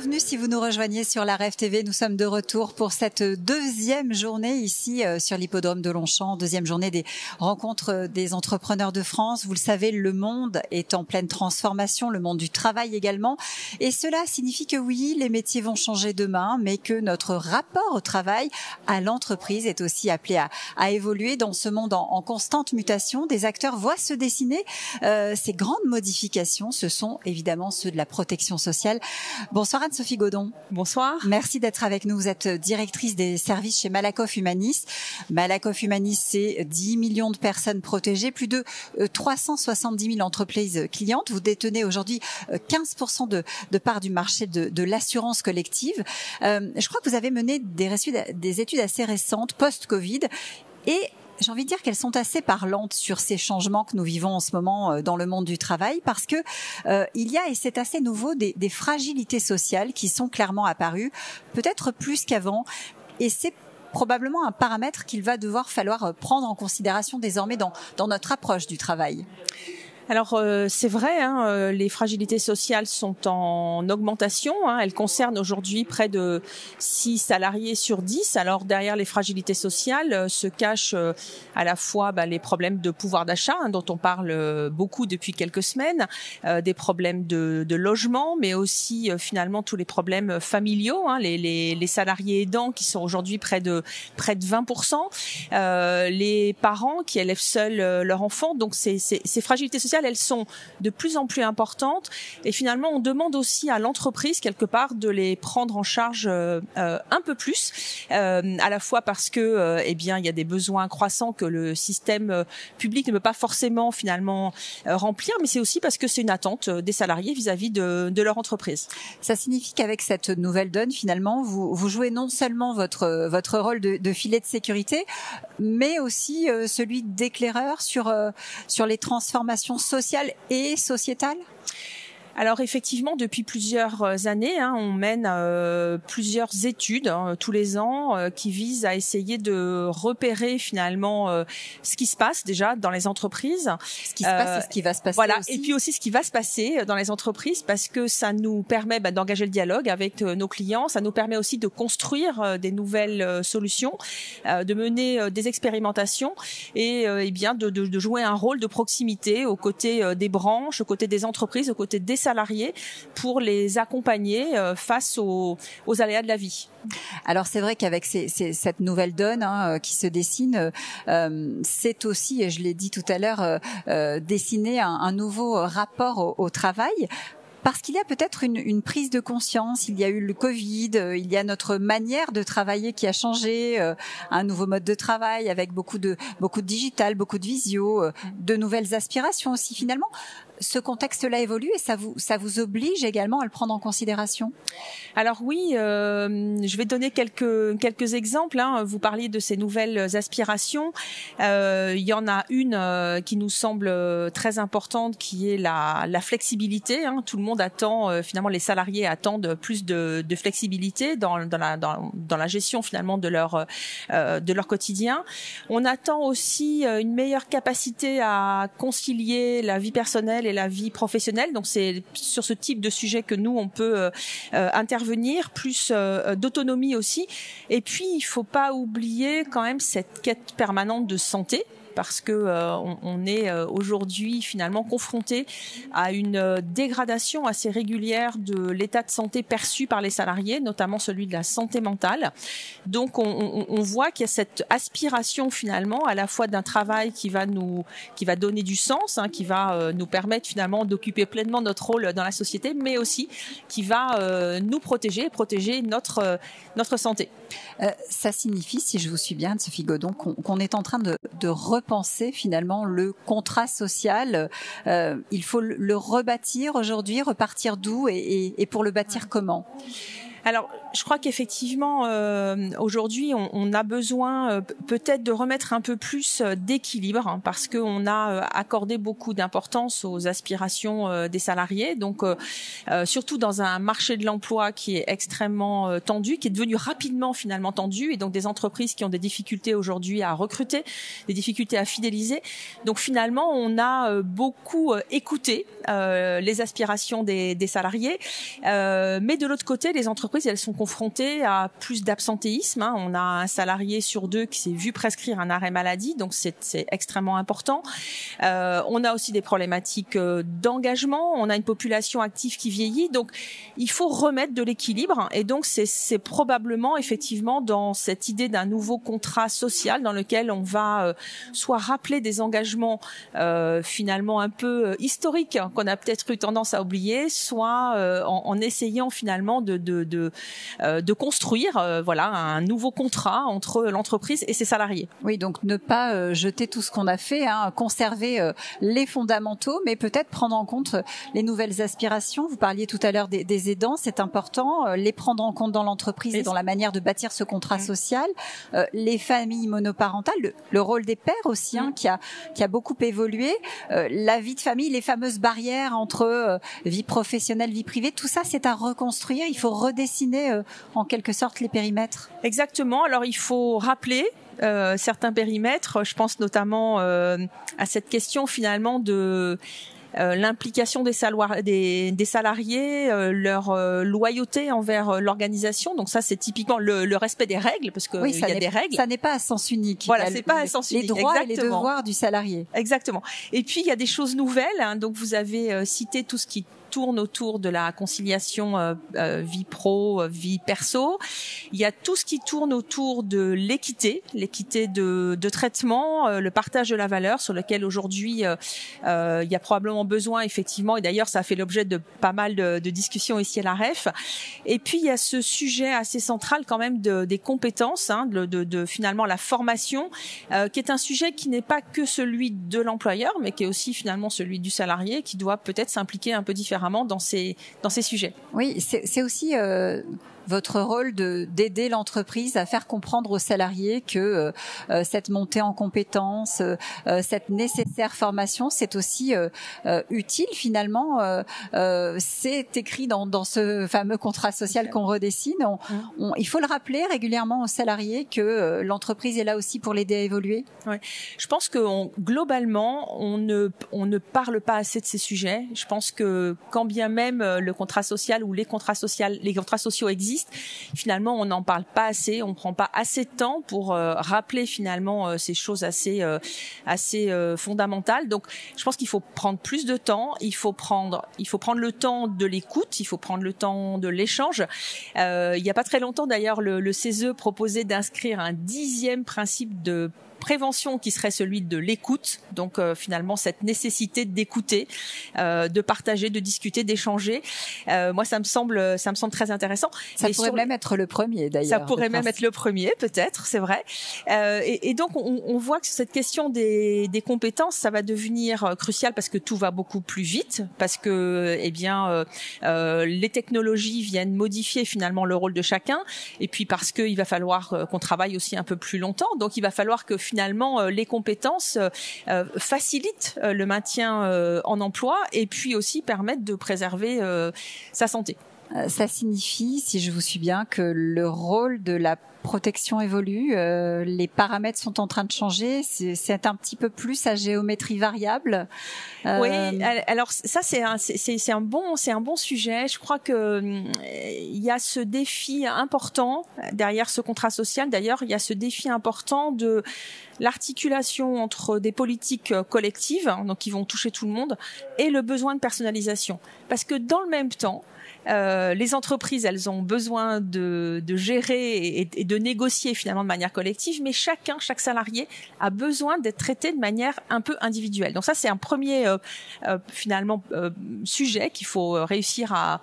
Bienvenue si vous nous rejoignez sur la REF TV. Nous sommes de retour pour cette deuxième journée ici sur l'hippodrome de Longchamp, deuxième journée des rencontres des entrepreneurs de France. Vous le savez, le monde est en pleine transformation, le monde du travail également. Et cela signifie que oui, les métiers vont changer demain, mais que notre rapport au travail, à l'entreprise est aussi appelé à évoluer dans ce monde en constante mutation. Des acteurs voient se dessiner ces grandes modifications. Ce sont évidemment ceux de la protection sociale. Bonsoir Anne-Sophie Godon. Bonsoir. Merci d'être avec nous. Vous êtes directrice des services chez Malakoff Humanis. Malakoff Humanis, c'est 10 millions de personnes protégées, plus de 370 000 entreprises clientes. Vous détenez aujourd'hui 15% de part du marché de l'assurance collective. Je crois que vous avez mené des études assez récentes, post-Covid, et j'ai envie de dire qu'elles sont assez parlantes sur ces changements que nous vivons en ce moment dans le monde du travail, parce que il y a, et c'est assez nouveau, des fragilités sociales qui sont clairement apparues, peut-être plus qu'avant, et c'est probablement un paramètre qu'il va devoir falloir prendre en considération désormais dans notre approche du travail. Alors c'est vrai, les fragilités sociales sont en augmentation. Elles concernent aujourd'hui près de 6 salariés sur 10. Alors derrière les fragilités sociales se cachent à la fois les problèmes de pouvoir d'achat, dont on parle beaucoup depuis quelques semaines, des problèmes de logement, mais aussi finalement tous les problèmes familiaux, les salariés aidants qui sont aujourd'hui près de 20%, les parents qui élèvent seuls leur enfant. Donc ces fragilités sociales, elles sont de plus en plus importantes, et finalement on demande aussi à l'entreprise quelque part de les prendre en charge un peu plus, à la fois parce que il y a des besoins croissants que le système public ne peut pas forcément finalement remplir, mais c'est aussi parce que c'est une attente des salariés vis-à-vis de leur entreprise. Ça signifie qu'avec cette nouvelle donne, finalement, vous jouez non seulement votre rôle de filet de sécurité, mais aussi celui d'éclaireur sur les transformations sociales et sociétales? Alors effectivement, depuis plusieurs années, on mène plusieurs études tous les ans qui visent à essayer de repérer finalement ce qui se passe déjà dans les entreprises. Ce qui se passe et ce qui va se passer aussi. Et puis aussi ce qui va se passer dans les entreprises, parce que ça nous permet d'engager le dialogue avec nos clients, ça nous permet aussi de construire des nouvelles solutions, de mener des expérimentations et de jouer un rôle de proximité aux côtés des branches, aux côtés des entreprises, aux côtés des salariés, pour les accompagner face aux aléas de la vie. Alors c'est vrai qu'avec cette nouvelle donne qui se dessine, c'est aussi, et je l'ai dit tout à l'heure, dessiner un nouveau rapport au travail. Parce qu'il y a peut-être une prise de conscience, il y a eu le Covid, il y a notre manière de travailler qui a changé, un nouveau mode de travail avec beaucoup de digital, beaucoup de visio, de nouvelles aspirations aussi finalement. Ce contexte-là évolue et ça vous oblige également à le prendre en considération. Alors oui, je vais donner quelques exemples. Vous parliez de ces nouvelles aspirations. Il y en a une qui nous semble très importante, qui est la flexibilité. Tout le monde attend, finalement, les salariés attendent plus de flexibilité dans la gestion finalement de leur quotidien. On attend aussi une meilleure capacité à concilier la vie personnelle et la vie professionnelle. Donc c'est sur ce type de sujet que nous on peut intervenir, plus d'autonomie aussi. Et puis il faut pas oublier quand même cette quête permanente de santé, parce que on est aujourd'hui finalement confronté à une dégradation assez régulière de l'état de santé perçu par les salariés, notamment celui de la santé mentale. Donc on voit qu'il y a cette aspiration finalement à la fois d'un travail qui va donner du sens, qui va nous permettre finalement d'occuper pleinement notre rôle dans la société, mais aussi qui va nous protéger notre santé. Ça signifie, si je vous suis bien, Anne-Sophie Godon, qu'on est en train de repenser finalement le contrat social. Il faut le rebâtir aujourd'hui, repartir d'où et pour le bâtir comment ? Alors, je crois qu'effectivement, aujourd'hui, on a besoin peut-être de remettre un peu plus d'équilibre, hein, parce qu'on a accordé beaucoup d'importance aux aspirations des salariés. Donc, surtout dans un marché de l'emploi qui est extrêmement tendu, qui est devenu rapidement finalement tendu, et donc des entreprises qui ont des difficultés aujourd'hui à recruter, des difficultés à fidéliser. Donc, finalement, on a beaucoup écouté les aspirations des salariés, mais de l'autre côté, les entreprises, elles sont confrontées à plus d'absentéisme, hein. On a un salarié sur 2 qui s'est vu prescrire un arrêt maladie, donc c'est extrêmement important. On a aussi des problématiques d'engagement, on a une population active qui vieillit, donc il faut remettre de l'équilibre, et donc c'est probablement effectivement dans cette idée d'un nouveau contrat social dans lequel on va soit rappeler des engagements finalement un peu historiques, hein, qu'on a peut-être eu tendance à oublier, soit en essayant finalement de construire voilà un nouveau contrat entre l'entreprise et ses salariés. Oui, donc ne pas jeter tout ce qu'on a fait, hein, conserver les fondamentaux, mais peut-être prendre en compte les nouvelles aspirations. Vous parliez tout à l'heure des aidants, c'est important, les prendre en compte dans l'entreprise et dans la manière de bâtir ce contrat social. Les familles monoparentales, le rôle des pères aussi, hein, qui a beaucoup évolué. La vie de famille, les fameuses barrières entre vie professionnelle, vie privée, tout ça c'est à reconstruire. Il faut redessiner en quelque sorte les périmètres. Exactement. Alors il faut rappeler certains périmètres. Je pense notamment à cette question finalement de l'implication des salariés, leur loyauté envers l'organisation. Donc ça, c'est typiquement le respect des règles, parce que oui, il y a des règles. Ça n'est pas à sens unique. Voilà, c'est pas à sens unique. Les droits Exactement. et les devoirs du salarié. Exactement. Et puis il y a des choses nouvelles, hein. Donc vous avez cité tout ce qui tourne autour de la conciliation vie pro, vie perso. Il y a tout ce qui tourne autour de l'équité de traitement, le partage de la valeur, sur lequel aujourd'hui il y a probablement besoin effectivement, et d'ailleurs ça a fait l'objet de pas mal de discussions ici à la REF. Et puis il y a ce sujet assez central quand même des compétences, hein, de finalement la formation, qui est un sujet qui n'est pas que celui de l'employeur, mais qui est aussi finalement celui du salarié, qui doit peut-être s'impliquer un peu différemment dans ces sujets. Oui, c'est aussi votre rôle d'aider l'entreprise à faire comprendre aux salariés que cette montée en compétences, cette nécessaire formation, c'est aussi utile finalement. C'est écrit dans ce fameux contrat social qu'on redessine. Il faut le rappeler régulièrement aux salariés que l'entreprise est là aussi pour l'aider à évoluer. Ouais. Je pense que globalement, on ne parle pas assez de ces sujets. Je pense que quand bien même le contrat social ou les contrats sociaux existent, finalement, on n'en parle pas assez, on prend pas assez de temps pour rappeler finalement ces choses assez fondamentales. Donc, je pense qu'il faut prendre plus de temps, il faut prendre le temps de l'écoute, il faut prendre le temps de l'échange. Il y a pas très longtemps d'ailleurs, le CESE proposait d'inscrire un 10e principe de prévention qui serait celui de l'écoute, donc finalement cette nécessité d'écouter, de partager, de discuter, d'échanger. Moi, ça me semble très intéressant. Ça pourrait même être le premier d'ailleurs. Ça pourrait même être le premier, peut-être, c'est vrai. Et donc on voit que cette question des compétences, ça va devenir crucial parce que tout va beaucoup plus vite, parce que les technologies viennent modifier finalement le rôle de chacun, et puis parce qu'il va falloir qu'on travaille aussi un peu plus longtemps. Donc il va falloir que finalement les compétences facilitent le maintien en emploi et puis aussi permettent de préserver sa santé. Ça signifie, si je vous suis bien, que le rôle de la protection évolue, les paramètres sont en train de changer, c'est un petit peu plus à géométrie variable. Oui, alors ça c'est un bon sujet. Je crois que il y a ce défi important derrière ce contrat social. D'ailleurs, il y a ce défi important de l'articulation entre des politiques collectives, donc qui vont toucher tout le monde, et le besoin de personnalisation. Parce que dans le même temps, les entreprises, elles ont besoin de gérer et de négocier finalement de manière collective, mais chaque salarié a besoin d'être traité de manière un peu individuelle. Donc ça, c'est un premier sujet qu'il faut réussir à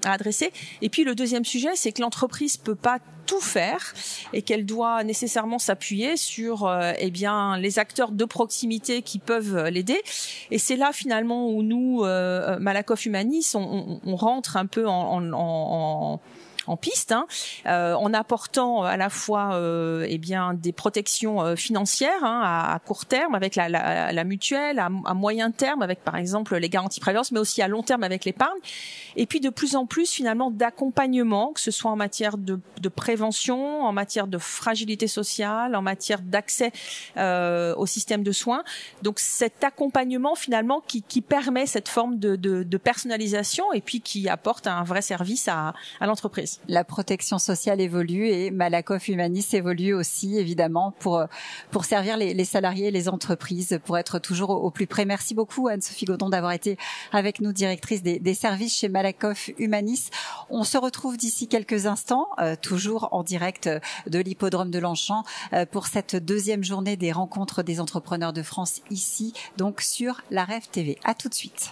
adresser. Et puis le deuxième sujet, c'est que l'entreprise peut pas tout faire et qu'elle doit nécessairement s'appuyer sur les acteurs de proximité qui peuvent l'aider. Et c'est là finalement où nous, Malakoff Humanis, on rentre un peu en en piste, en apportant à la fois des protections financières à court terme avec la mutuelle, à moyen terme avec par exemple les garanties prévoyance, mais aussi à long terme avec l'épargne, et puis de plus en plus finalement d'accompagnement, que ce soit en matière de prévention, en matière de fragilité sociale, en matière d'accès au système de soins. Donc cet accompagnement finalement qui permet cette forme de personnalisation et puis qui apporte un vrai service à l'entreprise. La protection sociale évolue et Malakoff Humanis évolue aussi évidemment pour servir les salariés et les entreprises, pour être toujours au plus près. Merci beaucoup Anne-Sophie Godon d'avoir été avec nous, directrice des services chez Malakoff Humanis. On se retrouve d'ici quelques instants, toujours en direct de l'hippodrome de Longchamp pour cette deuxième journée des rencontres des entrepreneurs de France ici, donc sur la REV TV. À tout de suite.